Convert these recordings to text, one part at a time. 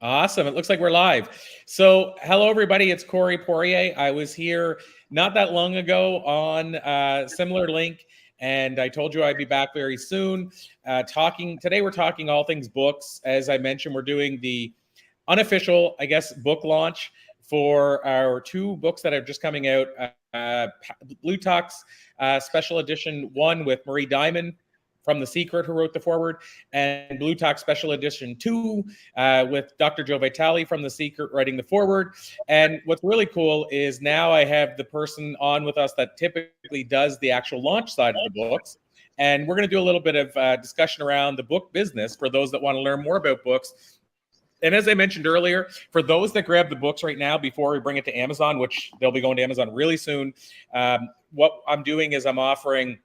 Awesome. It looks like we're live. So, hello, everybody. It's Corey Poirier. I was here not that long ago on similar link, and I told you I'd be back very soon. Talking today, we're talking all things books. As I mentioned, we're doing the unofficial, I guess, book launch for our two books that are just coming out. Blue Talks Special Edition 1 with Marie Diamond from The Secret, who wrote the foreword, and Blue Talk Special Edition 2 with Dr. Joe Vitale from The Secret writing the foreword. And what's really cool is now I have the person on with us that typically does the actual launch side of the books. And we're going to do a little bit of discussion around the book business for those that want to learn more about books. And as I mentioned earlier, for those that grab the books right now before we bring it to Amazon, which they'll be going to Amazon really soon, what I'm doing is I'm offering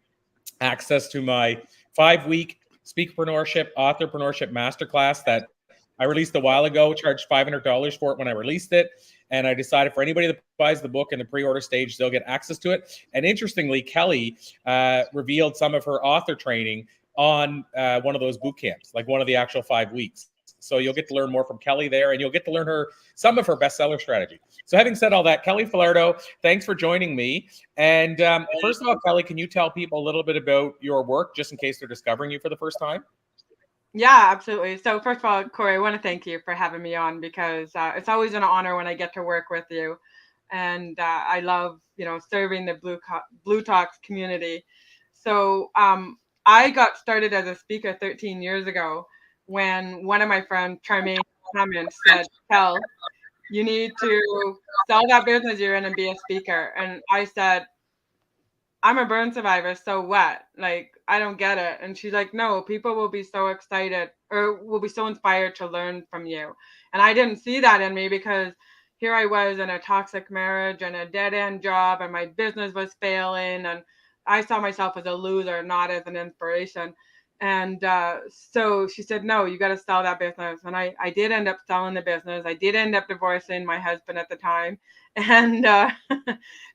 access to my 5-week speakerpreneurship, authorpreneurship masterclass that I released a while ago, charged $500 for it when I released it. And I decided for anybody that buys the book in the pre-order stage, they'll get access to it. And interestingly, Kelly revealed some of her author training on one of those boot camps, like one of the actual 5 weeks. So you'll get to learn more from Kelly there, and you'll get to learn some of her bestseller strategy. So having said all that, Kelly Falardeau, thanks for joining me. And first of all, Kelly, can you tell people a little bit about your work, just in case they're discovering you for the first time? Yeah, absolutely. So first of all, Corey, I want to thank you for having me on because it's always an honor when I get to work with you, and I love serving the Blue Talks community. So I got started as a speaker 13 years ago when one of my friends, Charmaine Hammond, said, "Kel, you need to sell that business you're in and be a speaker." And I said, "I'm a burn survivor, so what? Like, I don't get it." And she's like, "No, people will be so excited or will be so inspired to learn from you." And I didn't see that in me because here I was in a toxic marriage and a dead end job, and my business was failing. And I saw myself as a loser, not as an inspiration. And so she said, "No, you got to sell that business." And I did end up selling the business. I did end up divorcing my husband at the time and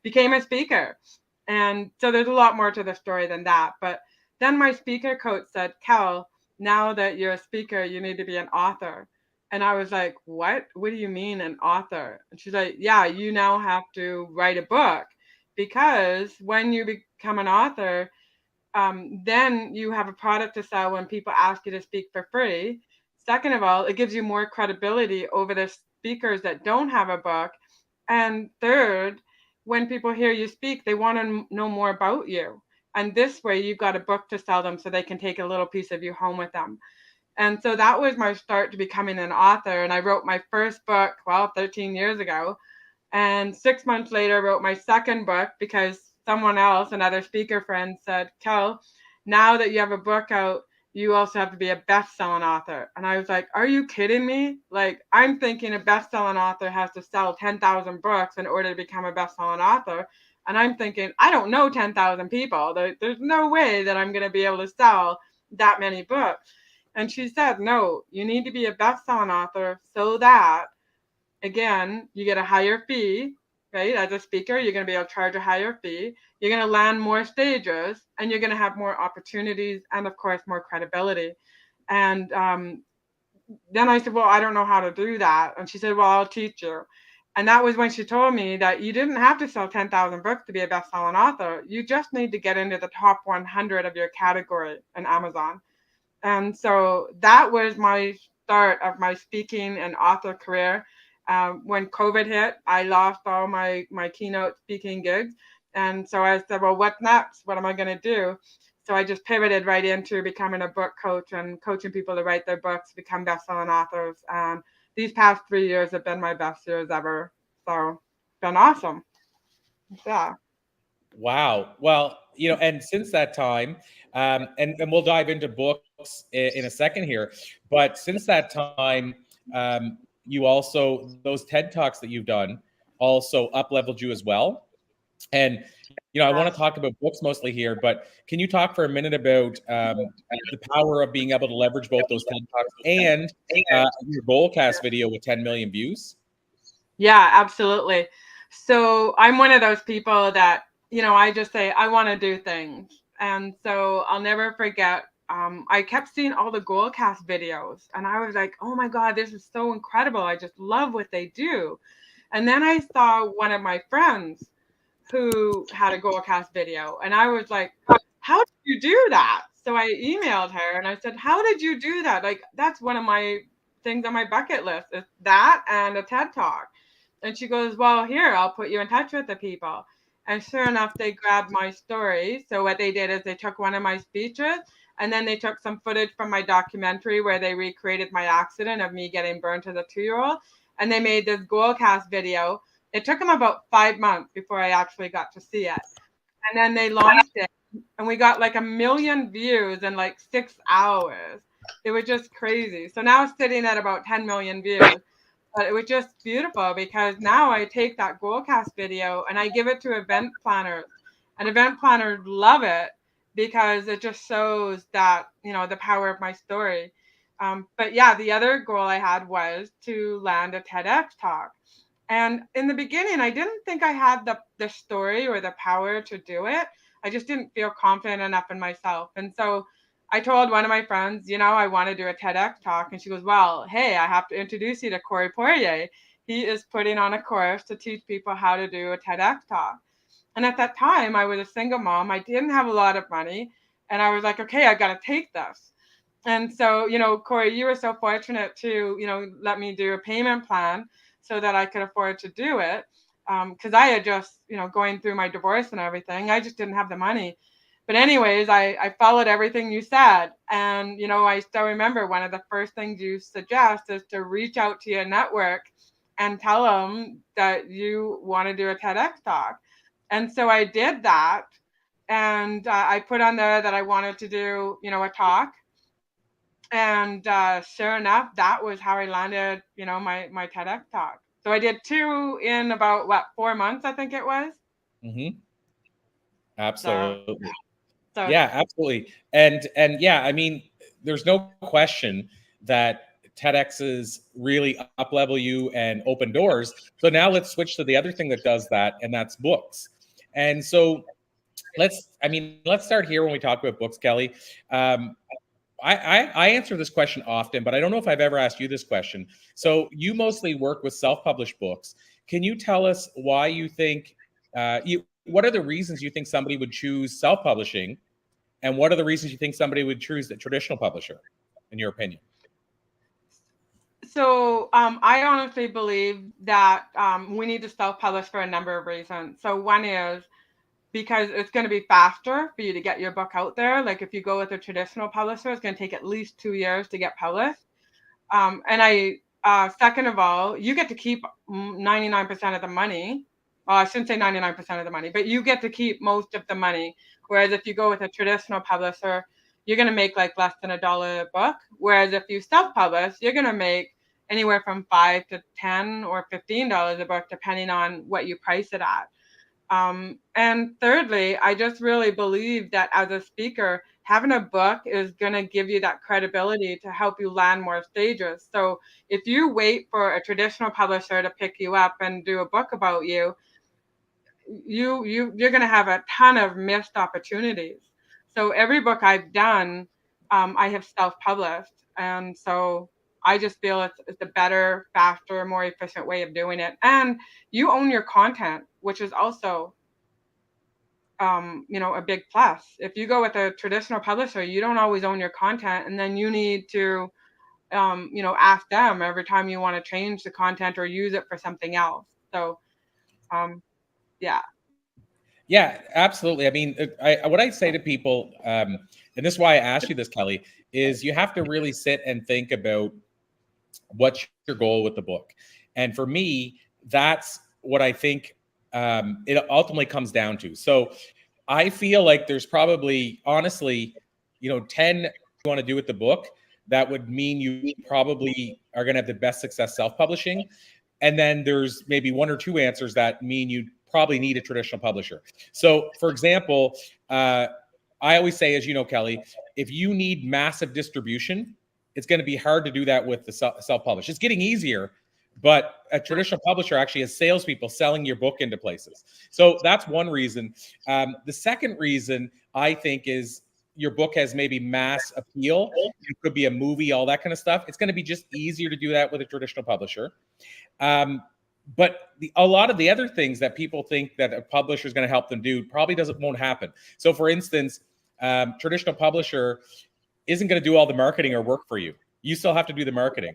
became a speaker. And so there's a lot more to the story than that. But then my speaker coach said, "Kel, now that you're a speaker, you need to be an author." And I was like, "What? What do you mean an author?" And she's like, "Yeah, you now have to write a book because when you become an author, then you have a product to sell when people ask you to speak for free. Second of all, it gives you more credibility over the speakers that don't have a book. And third, when people hear you speak, they want to know more about you. And this way, you've got a book to sell them so they can take a little piece of you home with them." And so that was my start to becoming an author. And I wrote my first book, 13 years ago. And 6 months later, I wrote my second book because someone else, another speaker friend, said, "Kel, now that you have a book out, you also have to be a best-selling author." And I was like, "Are you kidding me? Like, I'm thinking a best-selling author has to sell 10,000 books in order to become a best-selling author." And I'm thinking, I don't know 10,000 people. There's no way that I'm going to be able to sell that many books. And she said, "No, you need to be a best-selling author so that, again, you get a higher fee, right? As a speaker, you're going to be able to charge a higher fee. You're going to land more stages and you're going to have more opportunities and, of course, more credibility." And then I said, "Well, I don't know how to do that." And she said, "Well, I'll teach you." And that was when she told me that you didn't have to sell 10,000 books to be a best-selling author. You just need to get into the top 100 of your category in Amazon. And so that was my start of my speaking and author career. When COVID hit, I lost all my keynote speaking gigs. And so I said, "Well, what's next? What am I going to do?" So I just pivoted right into becoming a book coach and coaching people to write their books, become best-selling authors. And these past 3 years have been my best years ever. So it's been awesome. Yeah. Wow. Well, and since that time, and we'll dive into books in a second here, but since that time, you also, those TED Talks that you've done also up-leveled you as well. And, I want to talk about books mostly here, but can you talk for a minute about the power of being able to leverage both those TED Talks and your Goalcast video with 10 million views? Yeah, absolutely. So I'm one of those people that, I just say, I want to do things. And so I'll never forget. I kept seeing all the Goalcast videos, and I was like, oh my God, this is so incredible. I just love what they do. And then I saw one of my friends who had a Goalcast video, and I was like, how did you do that? So I emailed her and I said, how did you do that? Like, that's one of my things on my bucket list, is that and a TED Talk. And she goes, well, here, I'll put you in touch with the people. And sure enough, they grabbed my story. So what they did is they took one of my speeches, and then they took some footage from my documentary where they recreated my accident of me getting burned as a 2-year-old. And they made this Goalcast video. It took them about 5 months before I actually got to see it. And then they launched it, and we got like 1 million views in like 6 hours. It was just crazy. So now it's sitting at about 10 million views. But it was just beautiful because now I take that Goalcast video and I give it to event planners, and event planners love it because it just shows that, you know, the power of my story. But yeah, the other goal I had was to land a TEDx talk. And in the beginning, I didn't think I had the story or the power to do it. I just didn't feel confident enough in myself. And so I told one of my friends, you know, I want to do a TEDx talk. And she goes, well, hey, I have to introduce you to Corey Poirier. He is putting on a course to teach people how to do a TEDx talk. And at that time, I was a single mom. I didn't have a lot of money. And I was like, okay, I got to take this. And so, you know, Corey, you were so fortunate to, you know, let me do a payment plan so that I could afford to do it. Because I had just, you know, going through my divorce and everything, I just didn't have the money. But anyways, I followed everything you said. And, you know, I still remember one of the first things you suggest is to reach out to your network and tell them that you want to do a TEDx talk. And so I did that. And I put on there that I wanted to do, you know, a talk. And sure enough, that was how I landed, you know, my TEDx talk. So I did 2 in about, what, 4 months, I think it was. Mm-hmm. So, Absolutely. so Yeah, absolutely. And yeah, I mean, there's no question that TEDx's really up level you and open doors. So now let's switch to the other thing that does that, and that's books. And so let's start here when we talk about books, Kelly. I answer this question often, but I don't know if I've ever asked you this question. So you mostly work with self-published books. Can you tell us why you think what are the reasons you think somebody would choose self-publishing, and what are the reasons you think somebody would choose the traditional publisher, in your opinion? So I honestly believe that we need to self-publish for a number of reasons. So one is because it's going to be faster for you to get your book out there. Like if you go with a traditional publisher, it's going to take at least 2 years to get published. Second of all, you get to keep 99% of the money. Well, I shouldn't say 99% of the money, but you get to keep most of the money. Whereas if you go with a traditional publisher, you're going to make like less than $1 a book. Whereas if you self-publish, you're going to make anywhere from $5 to $10 or $15 a book, depending on what you price it at. And thirdly, I just really believe that as a speaker, having a book is going to give you that credibility to help you land more stages. So if you wait for a traditional publisher to pick you up and do a book about you, you're going to have a ton of missed opportunities. So every book I've done, I have self-published. And so I just feel it's a better, faster, more efficient way of doing it. And you own your content, which is also, you know, a big plus. If you go with a traditional publisher, you don't always own your content, and then you need to, you know, ask them every time you want to change the content or use it for something else. So, yeah. Yeah, absolutely. I mean, what I say to people, and this is why I asked you this, Kelly, is you have to really sit and think about what's your goal with the book. And for me, that's what I think it ultimately comes down to. So I feel like there's probably, honestly, 10 you want to do with the book. That would mean you probably are going to have the best success self-publishing. And then there's maybe 1 or 2 answers that mean you probably need a traditional publisher. So, for example, I always say, as you know, Kelly, if you need massive distribution, it's going to be hard to do that with the self-publish. It's getting easier, but a traditional publisher actually has salespeople selling your book into places. So that's one reason. The second reason I think is your book has maybe mass appeal, it could be a movie, all that kind of stuff. It's going to be just easier to do that with a traditional publisher. But a lot of the other things that people think that a publisher is going to help them do probably won't happen. So for instance, traditional publisher isn't going to do all the marketing or work for you. You still have to do the marketing.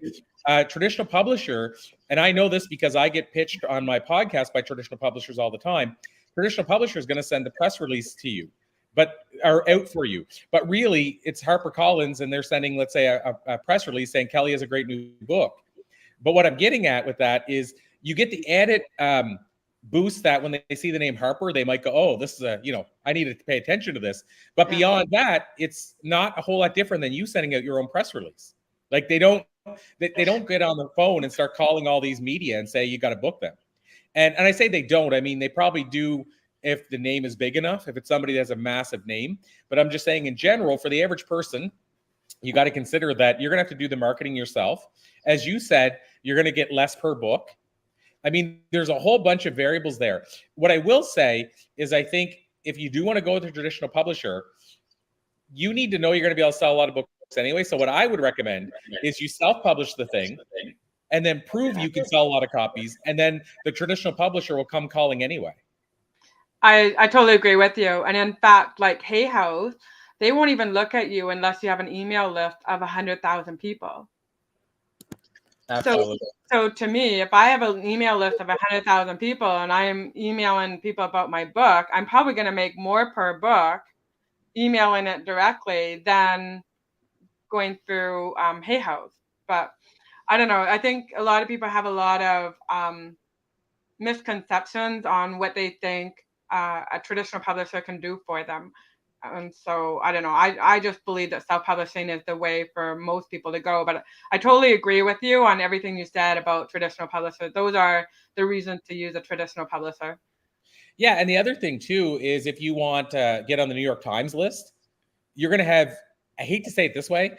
Traditional publisher, and I know this because I get pitched on my podcast by traditional publishers all the time. Traditional publisher is going to send a press release to you, but are out for you. But really, it's HarperCollins, and they're sending, let's say, a press release saying Kelly has a great new book. But what I'm getting at with that is you get the added boost that when they see the name Harper, they might go, oh, this is I need to pay attention to this. But beyond that, it's not a whole lot different than you sending out your own press release. Like they don't get on the phone and start calling all these media and say, you got to book them. And I say they don't. I mean, they probably do if the name is big enough, if it's somebody that has a massive name. But I'm just saying in general, for the average person, you got to consider that you're going to have to do the marketing yourself. As you said, you're going to get less per book. I mean, there's a whole bunch of variables there. What I will say is I think if you do want to go with a traditional publisher, you need to know you're going to be able to sell a lot of books anyway. So what I would recommend is you self-publish the thing and then prove you can sell a lot of copies. And then the traditional publisher will come calling anyway. I totally agree with you. And in fact, like Hay House, they won't even look at you unless you have an email list of 100,000 people. Absolutely. So to me, if I have an email list of 100,000 people and I'm emailing people about my book, I'm probably going to make more per book emailing it directly than going through Hay House. But I don't know. I think a lot of people have a lot of misconceptions on what they think a traditional publisher can do for them. And so I don't know. I just believe that self-publishing is the way for most people to go. But I totally agree with you on everything you said about traditional publishers. Those are the reasons to use a traditional publisher. Yeah, and the other thing too is if you want to get on the New York Times list, you're going to have, I hate to say it this way,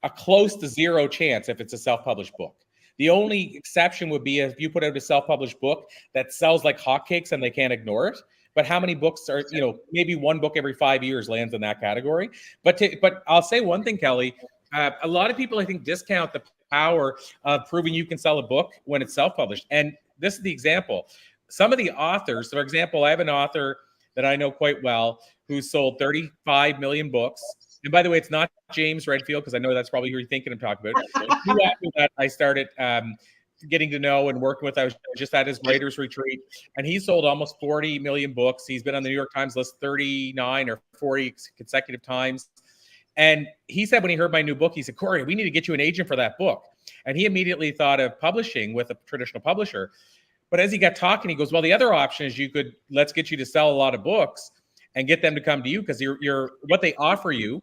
a close to zero chance if it's a self-published book. The only exception would be if you put out a self-published book that sells like hotcakes and they can't ignore it. But how many books are, maybe one book every 5 years lands in that category. But I'll say one thing, Kelly, a lot of people, I think, discount the power of proving you can sell a book when it's self-published. And this is the example. Some of the authors, for example, I have an author that I know quite well who sold 35 million books. And by the way, it's not James Redfield, because I know that's probably who you're thinking I'm talking about. After that, I started getting to know and working with. I was just at his writers retreat, and he sold almost 40 million books. He's been on the New York Times list 39 or 40 consecutive times. And he said when he heard my new book, he said, Corey, we need to get you an agent for that book. And he immediately thought of publishing with a traditional publisher. But as he got talking, he goes, well, the other option is let's get you to sell a lot of books and get them to come to you, because you're what they offer you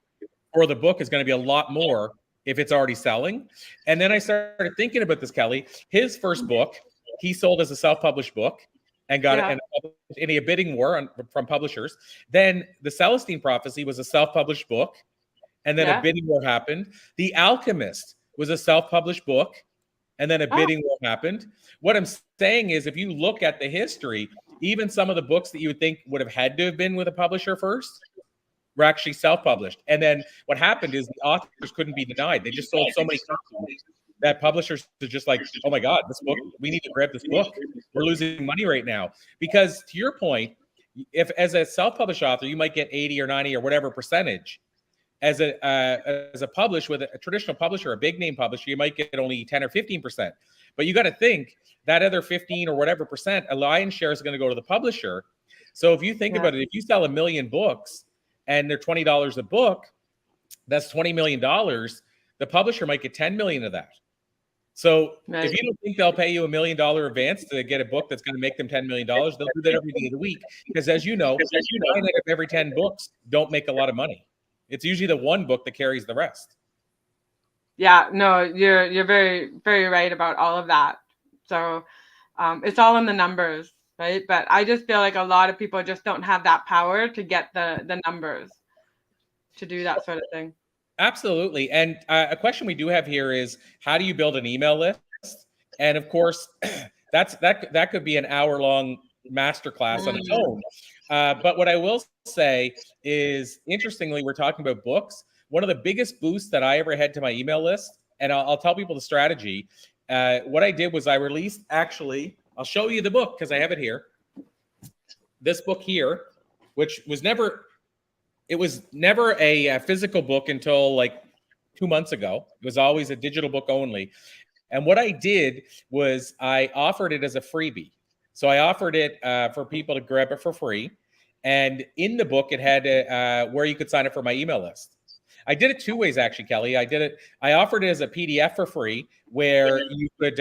for the book is going to be a lot more if it's already selling. And then I started thinking about this, Kelly. His first book, he sold as a self-published book and got it in a bidding war from publishers. Then The Celestine Prophecy was a self-published book, and then a bidding war happened. The Alchemist was a self-published book, and then a bidding war happened. What I'm saying is, if you look at the history, even some of the books that you would think would have had to have been with a publisher first were actually self-published. And then what happened is the authors couldn't be denied. They just sold so many copies that publishers are just like, oh my God, this book, we need to grab this book. We're losing money right now. Because to your point, if as a self-published author, you might get 80 or 90 or whatever percentage. As a publisher with a traditional publisher, a big name publisher, you might get only 10 or 15%. But you got to think that other 15 or whatever percent, a lion's share is going to go to the publisher. So if you think about it, if you sell 1 million books and they're $20 a book, that's $20 million. The publisher might get 10 million of that. So if you don't think they'll pay you $1 million advance to get a book that's going to make them $10 million, they'll do that every day of the week. Because as you know, 9 out of every 10 books don't make a lot of money. It's usually the one book that carries the rest. Yeah, no, you're very, very right about all of that. So it's all in the numbers, right? But I just feel like a lot of people just don't have that power to get the numbers to do that sort of thing. Absolutely. And a question we do have here is, how do you build an email list? And of course, that could be an hour-long masterclass on its own. But what I will say is, interestingly, we're talking about books. One of the biggest boosts that I ever had to my email list, and I'll tell people the strategy. What I did was I released, actually, I'll show you the book because I have it here. This book here, which was never, it was never a physical book until like 2 months ago. It was always a digital book only. And what I did was I offered it as a freebie. So I offered it for people to grab it for free. And in the book, it had where you could sign up for my email list. I did it 2 ways, actually, Kelly. I offered it as a PDF for free, where you could,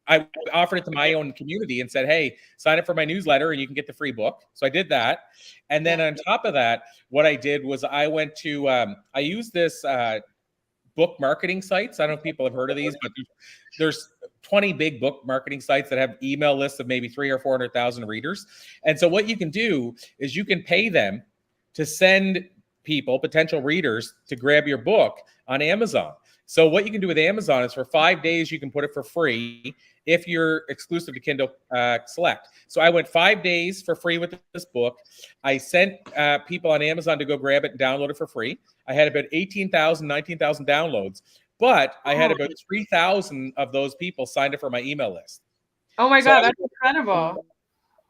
I offered it to my own community and said, hey, sign up for my newsletter and you can get the free book. So I did that. And then on top of that, what I did was I went to, I used this book marketing sites. I don't know if people have heard of these, but there's 20 big book marketing sites that have email lists of maybe 300,000 or 400,000 readers. And so what you can do is you can pay them to send people, potential readers, to grab your book on Amazon. So what you can do with Amazon is for 5 days, you can put it for free if you're exclusive to Kindle Select. So I went 5 days for free with this book. I sent people on Amazon to go grab it and download it for free. I had about 18,000, 19,000 downloads, but I had about 3,000 of those people signed up for my email list. Oh my God, that's incredible.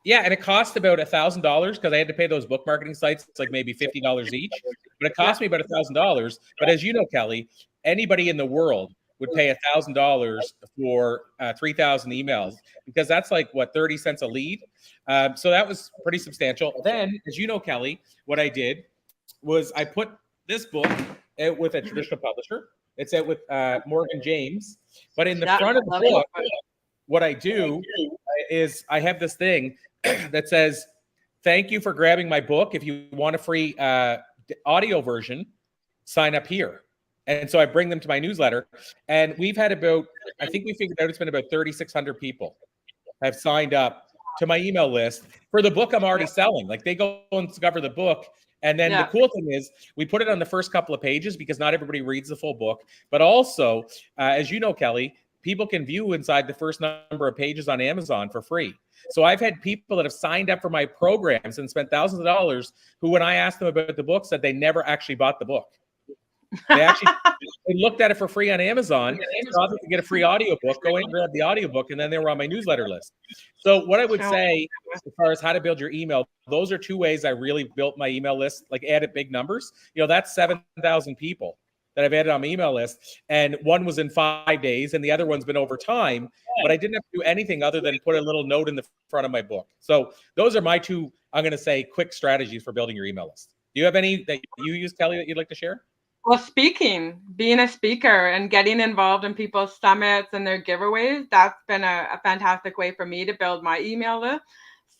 Yeah, and it cost about $1,000 because I had to pay those book marketing sites. It's like maybe $50 each, but it cost me about $1,000. But as you know, Kelly, anybody in the world would pay $1,000 for 3,000 emails, because that's like what, 30 cents a lead. So that was pretty substantial. Then, as you know, Kelly, what I did was I put this book out with a traditional publisher. It's out with Morgan James, but in the front of the book, what I do is I have this thing that says, thank you for grabbing my book. If you want a free audio version, sign up here. And so I bring them to my newsletter. And we've had about, I think we figured out it's been about 3,600 people have signed up to my email list for the book I'm already selling. Like, they go and discover the book. And then the cool thing is we put it on the first couple of pages because not everybody reads the full book. But also, as you know, Kelly, people can view inside the first number of pages on Amazon for free. So I've had people that have signed up for my programs and spent thousands of dollars who, when I asked them about the book, said they never actually bought the book. They actually they looked at it for free on Amazon, thought they could get a free audiobook, go in and grab the audiobook, and then they were on my newsletter list. So what I would say, as far as how to build your email, those are 2 ways I really built my email list, like added big numbers. You know, that's 7,000 people that I've added on my email list. And one was in 5 days and the other one's been over time, but I didn't have to do anything other than put a little note in the front of my book. So those are my 2, I'm going to say, quick strategies for building your email list. Do you have any that you use, Kelly, that you'd like to share? Well, being a speaker and getting involved in people's summits and their giveaways, that's been a fantastic way for me to build my email list.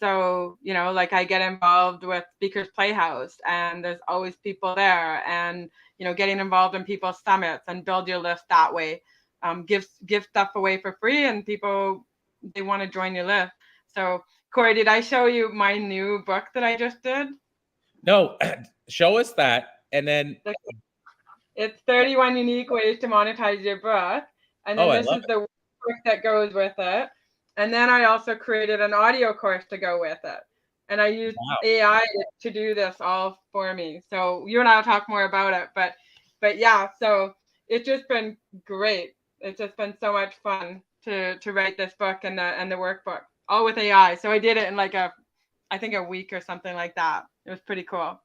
So, you know, like, I get involved with Speakers Playhouse and there's always people there, and, you know, getting involved in people's summits and build your list that way. Give stuff away for free, and people, they want to join your list. So, Corey, did I show you my new book that I just did? No, show us that. And then it's 31 unique ways to monetize your book. And then this is the work that goes with it. And then I also created an audio course to go with it. And I used AI to do this all for me. So you and I will talk more about it. But yeah, so it's just been great. It's just been so much fun to write this book and the workbook, all with AI. So I did it in like I think a week or something like that. It was pretty cool.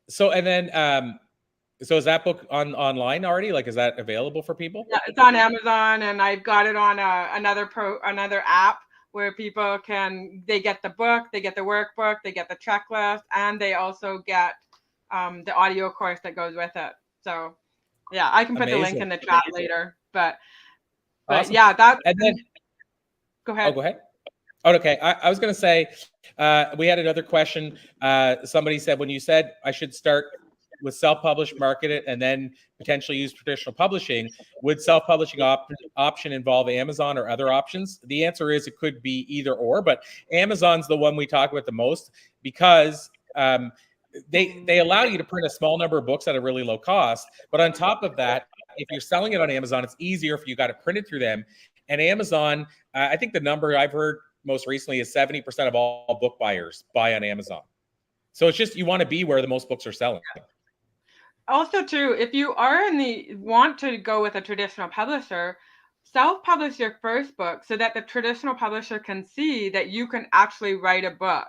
So, and then, so is that book online already? Like, is that available for people? Yeah, it's on Amazon, and I've got it on another app where people they get the book, they get the workbook, they get the checklist, and they also get the audio course that goes with it. So yeah, I can put the link in the chat later. But awesome. Yeah, that. And then go ahead. Oh, go ahead. Oh, okay. I was going to say, we had another question. Somebody said, when you said I should start with self-published, market it, and then potentially use traditional publishing, would self-publishing option involve Amazon or other options? The answer is it could be either or, but Amazon's the one we talk about the most because they allow you to print a small number of books at a really low cost. But on top of that, if you're selling it on Amazon, it's easier if you got it printed through them. And Amazon, I think the number I've heard most recently is 70% of all book buyers buy on Amazon. So it's just, you want to be where the most books are selling. Also too, if you are want to go with a traditional publisher, self-publish your first book so that the traditional publisher can see that you can actually write a book.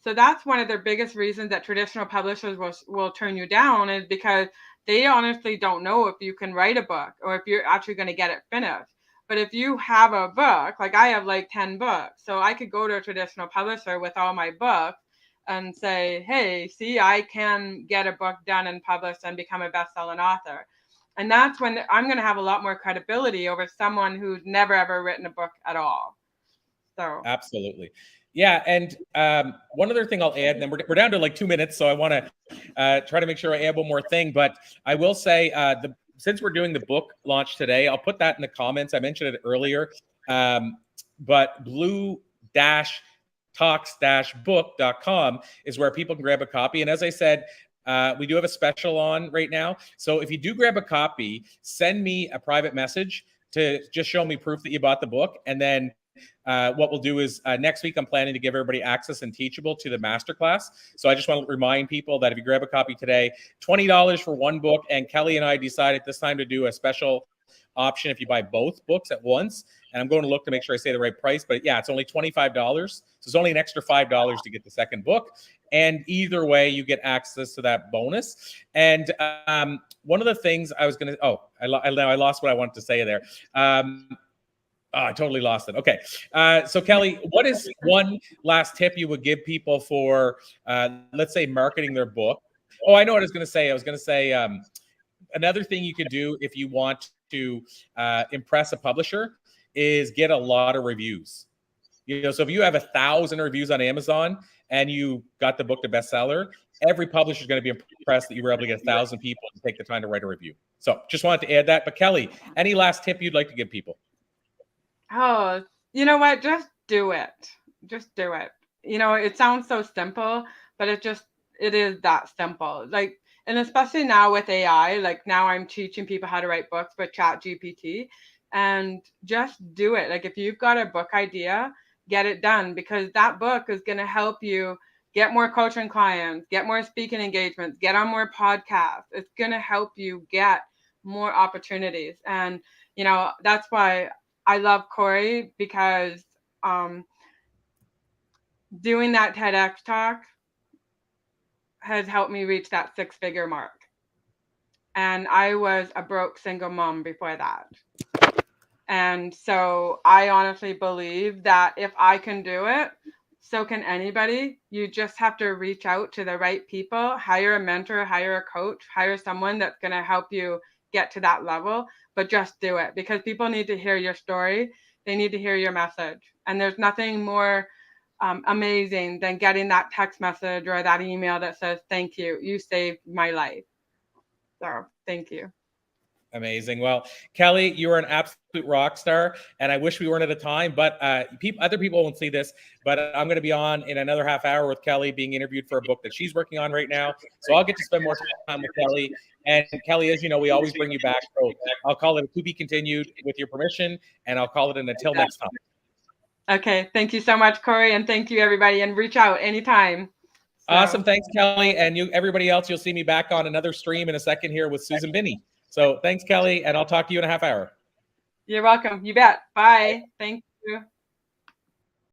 So that's one of the biggest reasons that traditional publishers will turn you down, is because they honestly don't know if you can write a book or if you're actually going to get it finished. But if you have a book, like I have like 10 books, so I could go to a traditional publisher with all my books and say, hey, see, I can get a book done and published and become a best-selling author. And that's when I'm going to have a lot more credibility over someone who's never, ever written a book at all. So absolutely. Yeah. And one other thing I'll add, and then we're down to like 2 minutes, so I want to try to make sure I add one more thing. But I will say, since we're doing the book launch today, I'll put that in the comments. I mentioned it earlier, but blue-talks-book.com is where people can grab a copy. And as I said, we do have a special on right now. So if you do grab a copy, send me a private message to just show me proof that you bought the book. And then what we'll do is next week, I'm planning to give everybody access and Teachable to the masterclass. So I just want to remind people that if you grab a copy today, $20 for one book. And Kelly and I decided this time to do a special option if you buy both books at once. And I'm going to look to make sure I say the right price. But yeah, it's only $25. So it's only an extra $5 to get the second book. And either way, you get access to that bonus. And one of the things I was going to, I lost what I wanted to say there. I totally lost it. Okay. So Kelly, what is one last tip you would give people for, let's say, marketing their book? Oh, I know what I was going to say. I was going to say another thing you could do if you want to impress a publisher is get a lot of reviews. You know, so if you have 1,000 reviews on Amazon and you got the book to bestseller, every publisher is going to be impressed that you were able to get 1,000 people to take the time to write a review. So just wanted to add that. But Kelly, any last tip you'd like to give people? Oh, you know what? Just do it. Just do it. You know, it sounds so simple, but it is that simple. Like, and especially now with AI, like now I'm teaching people how to write books with ChatGPT, and just do it. Like if you've got a book idea, get it done, because that book is going to help you get more coaching clients, get more speaking engagements, get on more podcasts. It's going to help you get more opportunities. And, you know, that's why I love Corey, because doing that TEDx talk has helped me reach that 6-figure mark. And I was a broke single mom before that. And so I honestly believe that if I can do it, so can anybody. You just have to reach out to the right people, hire a mentor, hire a coach, hire someone that's going to help you get to that level, but just do it, because people need to hear your story. They need to hear your message. And there's nothing more amazing than getting that text message or that email that says, thank you, you saved my life. So thank you. Amazing. Well, Kelly, you are an absolute rock star, and I wish we weren't at a time, but other people won't see this, but I'm going to be on in another half hour with Kelly being interviewed for a book that she's working on right now. So I'll get to spend more time with Kelly. And Kelly, as you know, we always bring you back. So I'll call it a to be continued with your permission, and I'll call it an until next time. Okay. Thank you so much, Corey. And thank you, everybody. And reach out anytime. So. Awesome. Thanks, Kelly. And everybody else, you'll see me back on another stream in a second here with Susan Binney. So thanks, Kelly, and I'll talk to you in a half hour. You're welcome. You bet. Bye. Thank you.